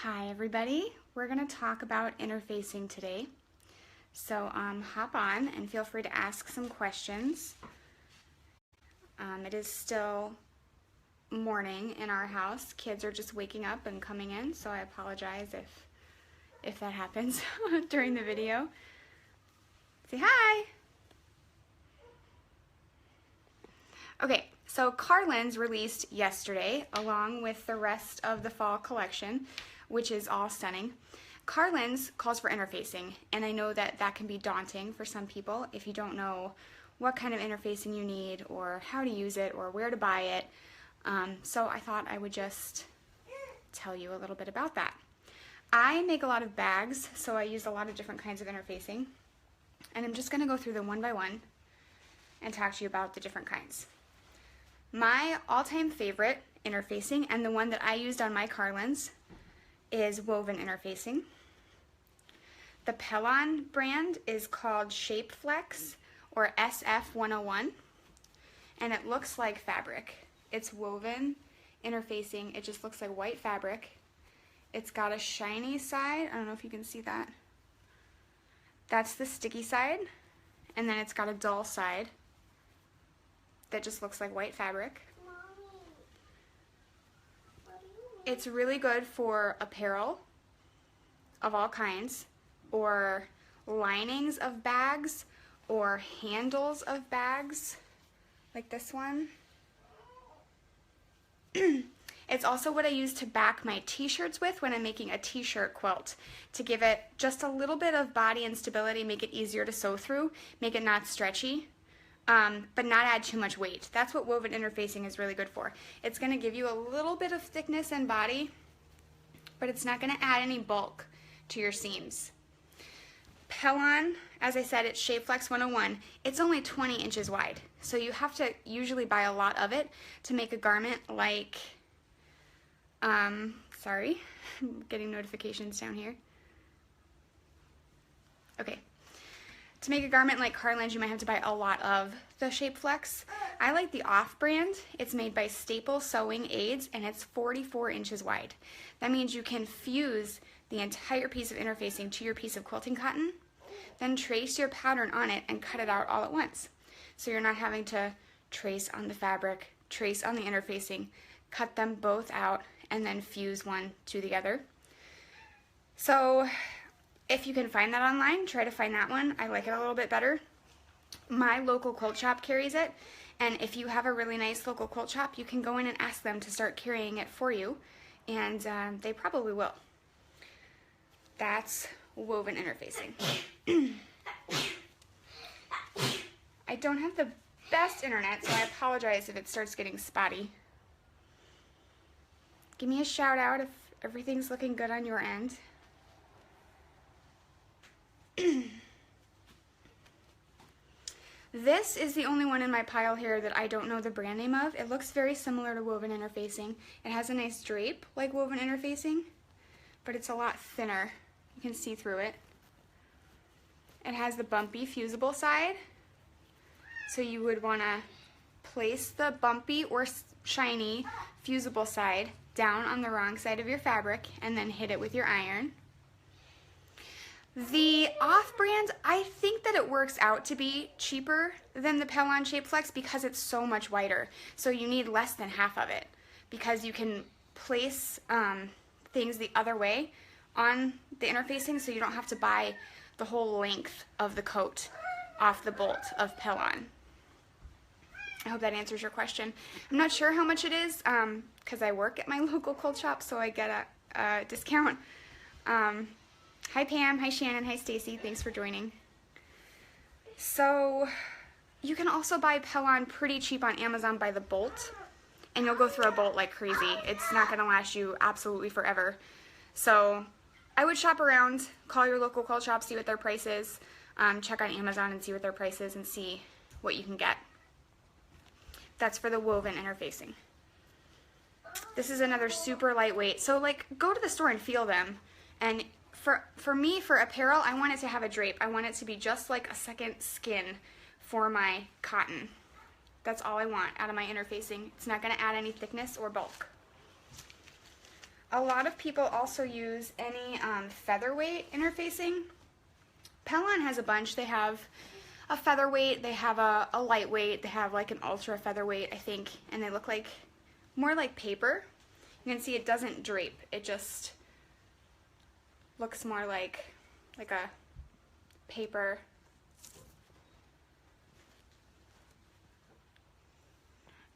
Hi everybody, we're going to talk about interfacing today. So hop on and feel free to ask some questions. It is still morning in our house. Kids are just waking up and coming in, so I apologize if that happens during the video. Say hi! Okay, so Carlin's released yesterday along with the rest of the fall collection, which is all stunning. Carlin's calls for interfacing, and I know that that can be daunting for some people if you don't know what kind of interfacing you need or how to use it or where to buy it. So I thought I would just tell you a little bit about that. I make a lot of bags, so I use a lot of different kinds of interfacing, and I'm just going to go through them one by one and talk to you about the different kinds. My all-time favorite interfacing, and the one that I used on my Carlin's, is woven interfacing. The Pellon brand is called Shape Flex or SF101, and it looks like fabric. It's woven interfacing. It just looks like white fabric. It's got a shiny side. I don't know if you can see that. That's the sticky side, and then it's got a dull side that just looks like white fabric. It's really good for apparel of all kinds, or linings of bags, or handles of bags, like this one. It's also what I use to back my t-shirts with when I'm making a t-shirt quilt, to give it just a little bit of body and stability, make it easier to sew through, make it not stretchy. But not add too much weight. That's what woven interfacing is really good for. It's going to give you a little bit of thickness and body, but it's not going to add any bulk to your seams. Pellon, as I said, it's Shape Flex 101. It's only 20 inches wide, so you have to usually buy a lot of it to make a garment like, sorry, I'm getting notifications down here. Okay. To make a garment like Carlin's, you might have to buy a lot of the Shape Flex. I like the off-brand. It's made by Staple Sewing Aids, and it's 44 inches wide. That means you can fuse the entire piece of interfacing to your piece of quilting cotton, then trace your pattern on it and cut it out all at once. So you're not having to trace on the fabric, trace on the interfacing, cut them both out, and then fuse one to the other. So if you can find that online, try to find that one. I like it a little bit better. My local quilt shop carries it, and if you have a really nice local quilt shop, you can go in and ask them to start carrying it for you, and they probably will. That's woven interfacing. I don't have the best internet, so I apologize if it starts getting spotty. Give me a shout out if everything's looking good on your end. This is the only one in my pile here that I don't know the brand name of. It looks very similar to woven interfacing. It has a nice drape like woven interfacing, but it's a lot thinner. You can see through it. It has the bumpy fusible side, so you would want to place the bumpy or shiny fusible side down on the wrong side of your fabric and then hit it with your iron. The off-brand, I think that it works out to be cheaper than the Pellon Shape Flex because it's so much wider. So you need less than half of it because you can place things the other way on the interfacing, so you don't have to buy the whole length of the coat off the bolt of Pellon. I hope that answers your question. I'm not sure how much it is because I work at my local quilt shop, so I get a discount. Hi Pam, hi Shannon, hi Stacy, thanks for joining. So you can also buy Pellon pretty cheap on Amazon by the bolt, and you'll go through a bolt like crazy. It's not going to last you absolutely forever. So I would shop around, call your local quilt shop, see what their price is, check on Amazon and see what their price is and see what you can get. That's for the woven interfacing. This is another super lightweight. So like go to the store and feel them. And for me, for apparel, I want it to have a drape. I want it to be just like a second skin for my cotton. That's all I want out of my interfacing. It's not going to add any thickness or bulk. A lot of people also use any featherweight interfacing. Pellon has a bunch. They have a featherweight, they have a lightweight, they have like an ultra featherweight, I think, and they look like more like paper. You can see it doesn't drape. It just looks more like a paper.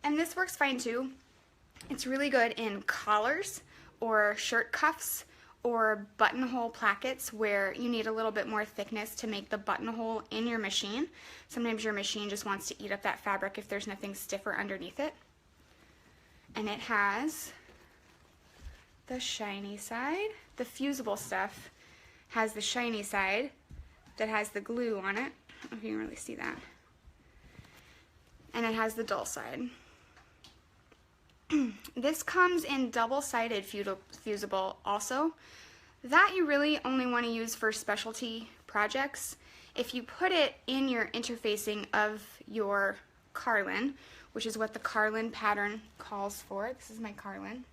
And this works fine too. It's really good in collars or shirt cuffs or buttonhole plackets where you need a little bit more thickness to make the buttonhole in your machine. Sometimes your machine just wants to eat up that fabric if there's nothing stiffer underneath it. And it has the shiny side. The fusible stuff has the shiny side that has the glue on it. I don't know if you can really see that. And it has the dull side. This comes in double-sided fusible also. That you really only want to use for specialty projects. If you put it in your interfacing of your carlin, which is what the carlin pattern calls for. This is my carlin.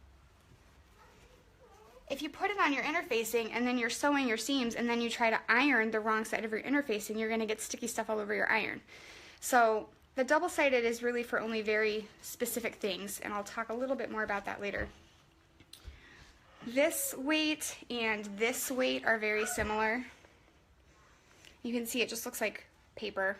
If you put it on your interfacing and then you're sewing your seams and then you try to iron the wrong side of your interfacing, you're going to get sticky stuff all over your iron. So the double-sided is really for only very specific things, and I'll talk a little bit more about that later. This weight and this weight are very similar. You can see it just looks like paper.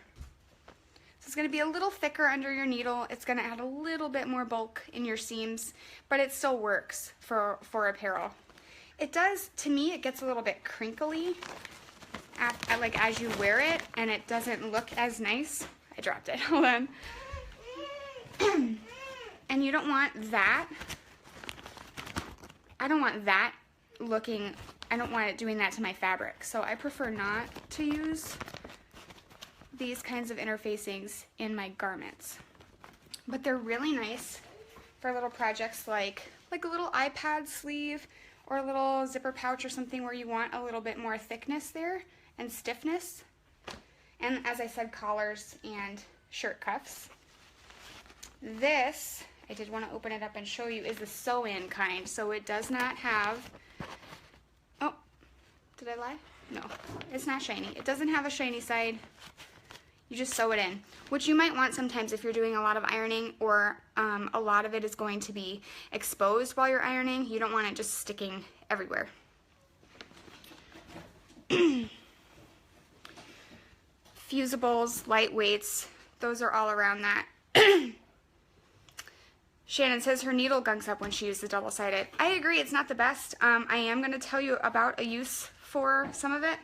So it's going to be a little thicker under your needle. It's going to add a little bit more bulk in your seams, but it still works for apparel. It does, to me, it gets a little bit crinkly as you wear it, and it doesn't look as nice. I dropped it, hold on. And you don't want that. I don't want that looking, I don't want it doing that to my fabric. So I prefer not to use these kinds of interfacings in my garments. But they're really nice for little projects like a little iPad sleeve or a little zipper pouch or something where you want a little bit more thickness there and stiffness. And as I said, collars and shirt cuffs. This, I did want to open it up and show you, is the sew-in kind. So it does not have, oh, did I lie? No, it's not shiny. It doesn't have a shiny side. You just sew it in, which you might want sometimes if you're doing a lot of ironing or a lot of it is going to be exposed while you're ironing. You don't want it just sticking everywhere. Fusibles, lightweights, those are all around that. Shannon says her needle gunks up when she uses the double-sided. I agree, it's not the best. I am going to tell you about a use for some of it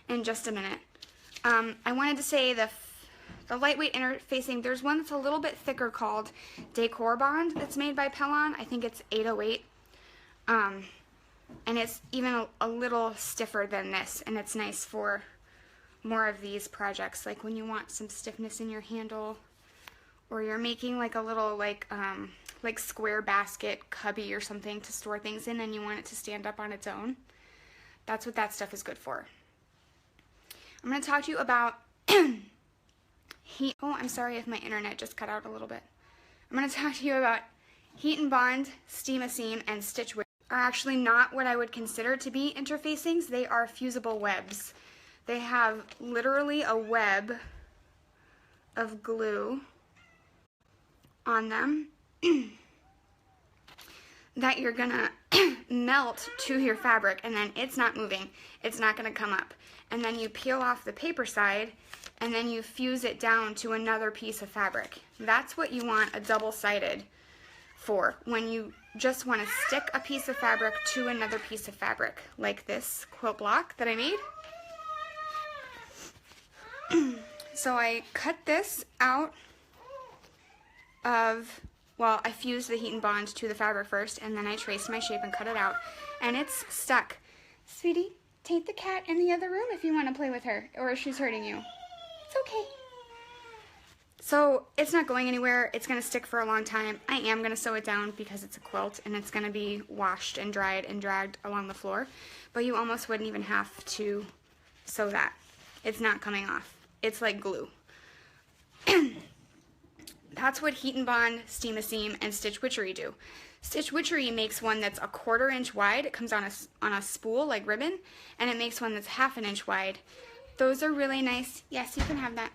in just a minute. I wanted to say the lightweight interfacing, there's one that's a little bit thicker called Decor Bond that's made by Pellon. I think it's 808. And it's even a little stiffer than this, and it's nice for more of these projects, like when you want some stiffness in your handle, or you're making like a little like square basket cubby or something to store things in and you want it to stand up on its own. That's what that stuff is good for. I'm going to talk to you about heat. Oh, I'm sorry if my internet just cut out a little bit. I'm going to talk to you about heat and bond, steam a seam, and stitch web. Are actually not what I would consider to be interfacings. They are fusible webs. They have literally a web of glue on them that you're gonna melt to your fabric, and then it's not moving. It's not gonna come up. And then you peel off the paper side and then you fuse it down to another piece of fabric. That's what you want a double-sided for, when you just want to stick a piece of fabric to another piece of fabric, like this quilt block that I made. So I cut this out of, well, I fused the heat and bond to the fabric first, and then I traced my shape and cut it out, and it's stuck. Sweetie, take the cat in the other room if you want to play with her, or if she's hurting you. It's okay. So it's not going anywhere. It's going to stick for a long time. I am going to sew it down because it's a quilt, and it's going to be washed and dried and dragged along the floor, but you almost wouldn't even have to sew that. It's not coming off. It's like glue. That's what heat and bond, steam a seam, and stitch witchery do. Stitch Witchery makes one that's a 1/4 inch wide. It comes on a spool like ribbon, and it makes one that's 1/2 inch wide. Those are really nice. Yes, you can have that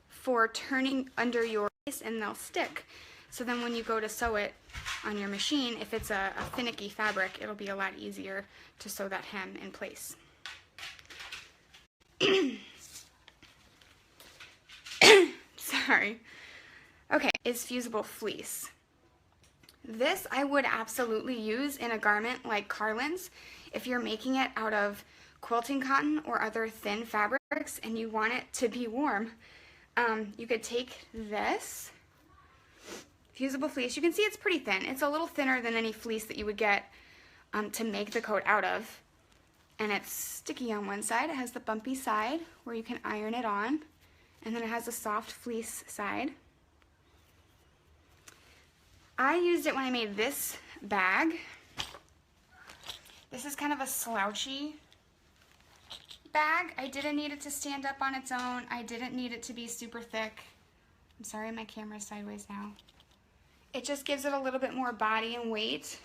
for turning under your lace, and they'll stick. So then when you go to sew it on your machine, if it's a finicky fabric, it'll be a lot easier to sew that hem in place. Sorry. Okay, is fusible fleece. This I would absolutely use in a garment like Carlin's if you're making it out of quilting cotton or other thin fabrics and you want it to be warm. You could take this fusible fleece. You can see it's pretty thin. It's a little thinner than any fleece that you would get to make the coat out of. And it's sticky on one side. It has the bumpy side where you can iron it on. And then it has a soft fleece side. I used it when I made this bag. This is kind of a slouchy bag. I didn't need it to stand up on its own. I didn't need it to be super thick. I'm sorry, my camera's sideways now. It just gives it a little bit more body and weight.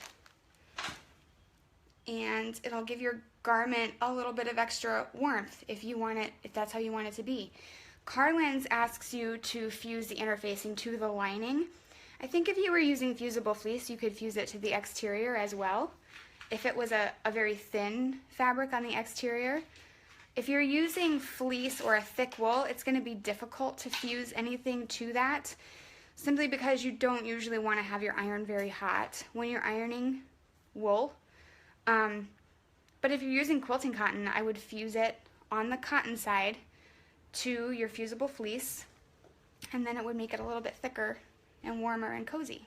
And it'll give your garment a little bit of extra warmth if you want it, if that's how you want it to be. Carlin's asks you to fuse the interfacing to the lining. I think if you were using fusible fleece, you could fuse it to the exterior as well, if it was a very thin fabric on the exterior. If you're using fleece or a thick wool, it's going to be difficult to fuse anything to that, simply because you don't usually want to have your iron very hot when you're ironing wool. But if you're using quilting cotton, I would fuse it on the cotton side to your fusible fleece, and then it would make it a little bit thicker and warmer and cozy.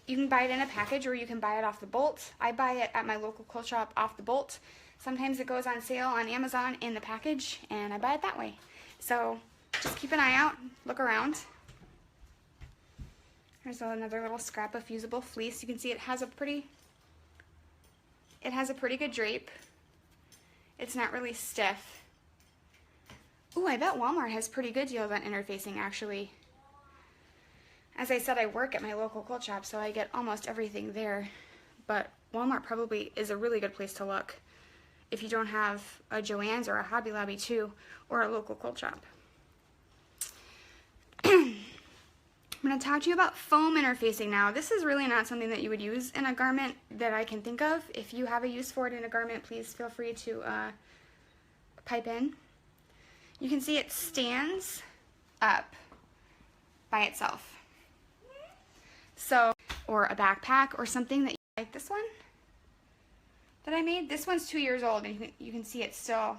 You can buy it in a package or you can buy it off the bolt. I buy it at my local quilt shop off the bolt. Sometimes it goes on sale on Amazon in the package, and I buy it that way. So just keep an eye out, look around. There's another little scrap of fusible fleece. You can see it has a pretty good drape. It's not really stiff. Ooh, I bet Walmart has pretty good deals on interfacing, actually. As I said, I work at my local quilt shop, so I get almost everything there. But Walmart probably is a really good place to look if you don't have a Joann's or a Hobby Lobby too, or a local quilt shop. I'm going to talk to you about foam interfacing now. This is really not something that you would use in a garment that I can think of. If you have a use for it in a garment, please feel free to pipe in. You can see it stands up by itself. So, or a backpack or something that you like. This one that I made, this one's 2 years old, and you can see it still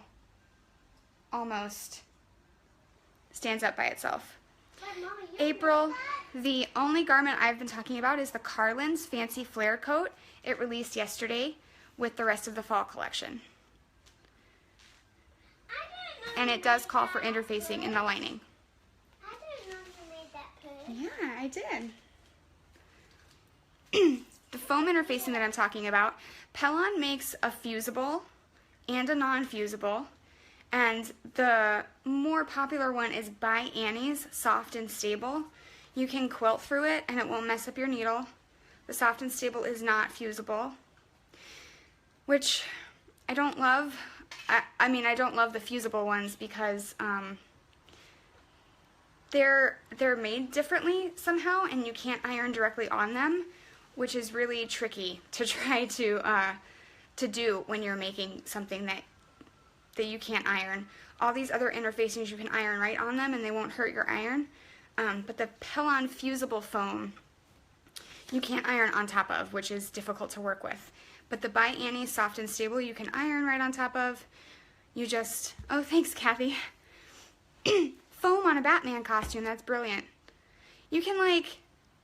almost stands up by itself. April, the only garment I've been talking about is the Carlin's Fancy Flare Coat. It released yesterday with the rest of the fall collection. And it does call for interfacing in the lining. I didn't know you made that purse. Yeah, I did. The foam interfacing that I'm talking about, Pellon makes a fusible and a non-fusible. And the more popular one is by Annie's Soft and Stable. You can quilt through it and it won't mess up your needle. The Soft and Stable is not fusible, which I don't love. I mean, I don't love the fusible ones because they're made differently somehow, and you can't iron directly on them, which is really tricky to try to do when you're making something that you can't iron. All these other interfacings you can iron right on them and they won't hurt your iron, but the Pellon fusible foam you can't iron on top of, which is difficult to work with. But the By Annie Soft and Stable you can iron right on top of. You just, oh thanks Kathy. Foam on a Batman costume, that's brilliant. You can like,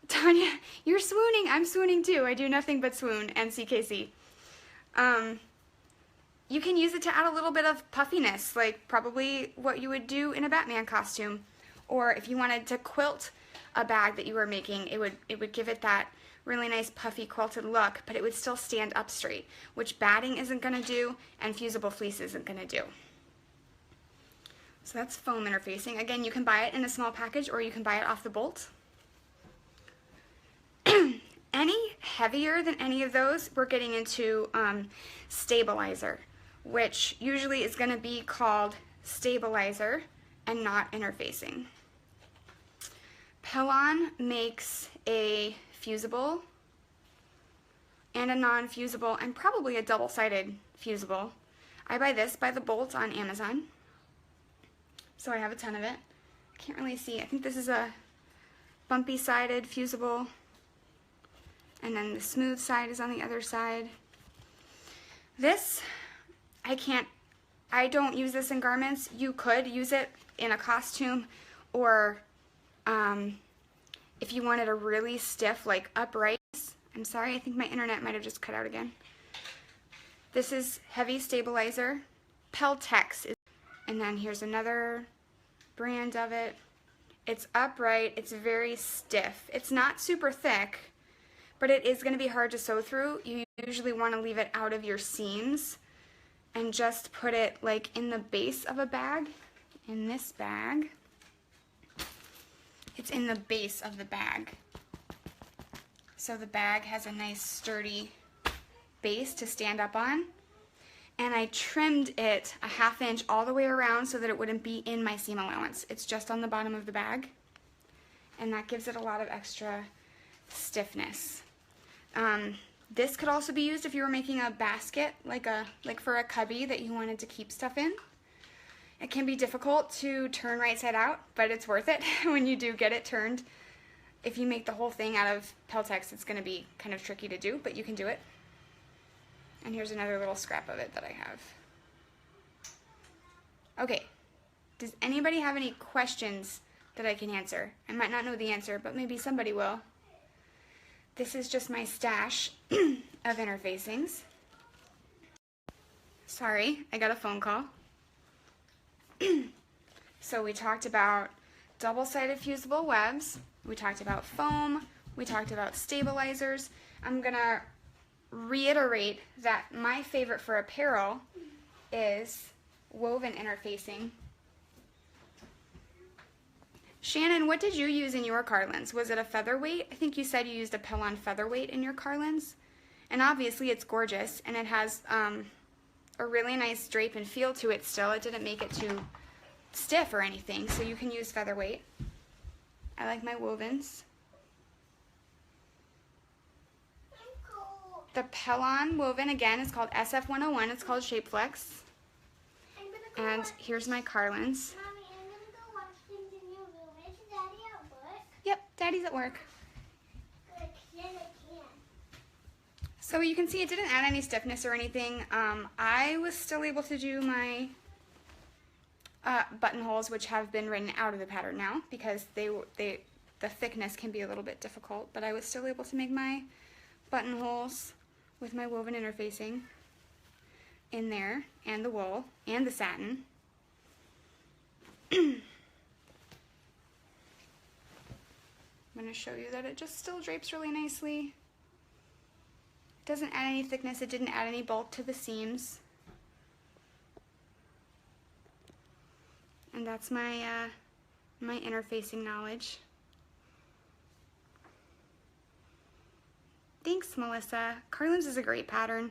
Tanya, you're swooning, I'm swooning too. I do nothing but swoon and CKC. You can use it to add a little bit of puffiness, like probably what you would do in a Batman costume. Or if you wanted to quilt a bag that you were making, it would give it that really nice puffy quilted look, but it would still stand up straight, which batting isn't going to do and fusible fleece isn't going to do. So that's foam interfacing. Again, you can buy it in a small package or you can buy it off the bolt. Any heavier than any of those, we're getting into stabilizer, which usually is going to be called stabilizer and not interfacing. Pellon makes a fusible and a non-fusible and probably a double-sided fusible. I buy this by the bolt on Amazon, so I have a ton of it. I can't really see. I think this is a bumpy-sided fusible, and then the smooth side is on the other side. This, I don't use this in garments. You could use it in a costume, or if you wanted a really stiff, like upright. I'm sorry, I think my internet might have just cut out again. This is heavy stabilizer. Peltex is, and then here's another brand of it. It's upright, it's very stiff. It's not super thick, but it is going to be hard to sew through. You usually want to leave it out of your seams and just put it like in the base of a bag. In this bag, it's in the base of the bag. So the bag has a nice sturdy base to stand up on. And I trimmed it a 1/2 inch all the way around so that it wouldn't be in my seam allowance. It's just on the bottom of the bag, and that gives it a lot of extra stiffness. This could also be used if you were making a basket, like for a cubby that you wanted to keep stuff in. It can be difficult to turn right side out, but it's worth it when you do get it turned. If you make the whole thing out of Peltex, it's going to be kind of tricky to do, but you can do it. And here's another little scrap of it that I have. Okay, does anybody have any questions that I can answer? I might not know the answer, but maybe somebody will. This is just my stash of interfacings. Sorry, I got a phone call. So we talked about double-sided fusible webs, we talked about foam, we talked about stabilizers. I'm gonna reiterate that my favorite for apparel is woven interfacing. Shannon, what did you use in your Carlins? Was it a featherweight? I think you said you used a Pellon featherweight in your Carlins. And obviously it's gorgeous, and it has a really nice drape and feel to it still. It didn't make it too stiff or anything, so you can use featherweight. I like my wovens. The Pellon woven, again, is called SF101. It's called Shape Flex. And here's my Carlins. Mommy, I'm gonna go watch things in your room. Is Daddy at work? Yep, Daddy's at work. Good, then I can. So you can see it didn't add any stiffness or anything. I was still able to do my buttonholes, which have been written out of the pattern now because the thickness can be a little bit difficult, but I was still able to make my buttonholes with my woven interfacing in there, and the wool, and the satin. I'm going to show you that it just still drapes really nicely. It doesn't add any thickness, it didn't add any bulk to the seams. And that's my, my interfacing knowledge. Thanks, Melissa. Carlins is a great pattern.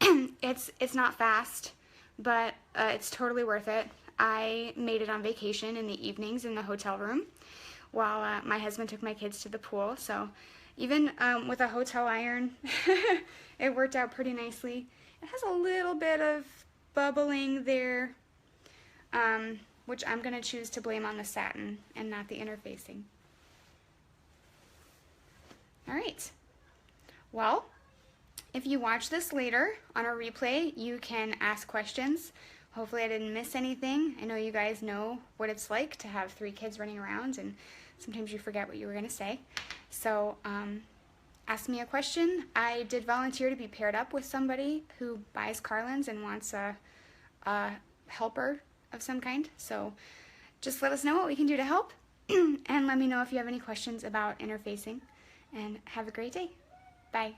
It's not fast, but it's totally worth it. I made it on vacation in the evenings in the hotel room while my husband took my kids to the pool. So even with a hotel iron, it worked out pretty nicely. It has a little bit of bubbling there, which I'm going to choose to blame on the satin and not the interfacing. All right. Well, if you watch this later on a replay, you can ask questions. Hopefully I didn't miss anything. I know you guys know what it's like to have 3 kids running around, and sometimes you forget what you were going to say. So ask me a question. I did volunteer to be paired up with somebody who buys Carlins and wants a helper of some kind. So just let us know what we can do to help, and let me know if you have any questions about interfacing. And have a great day. Bye.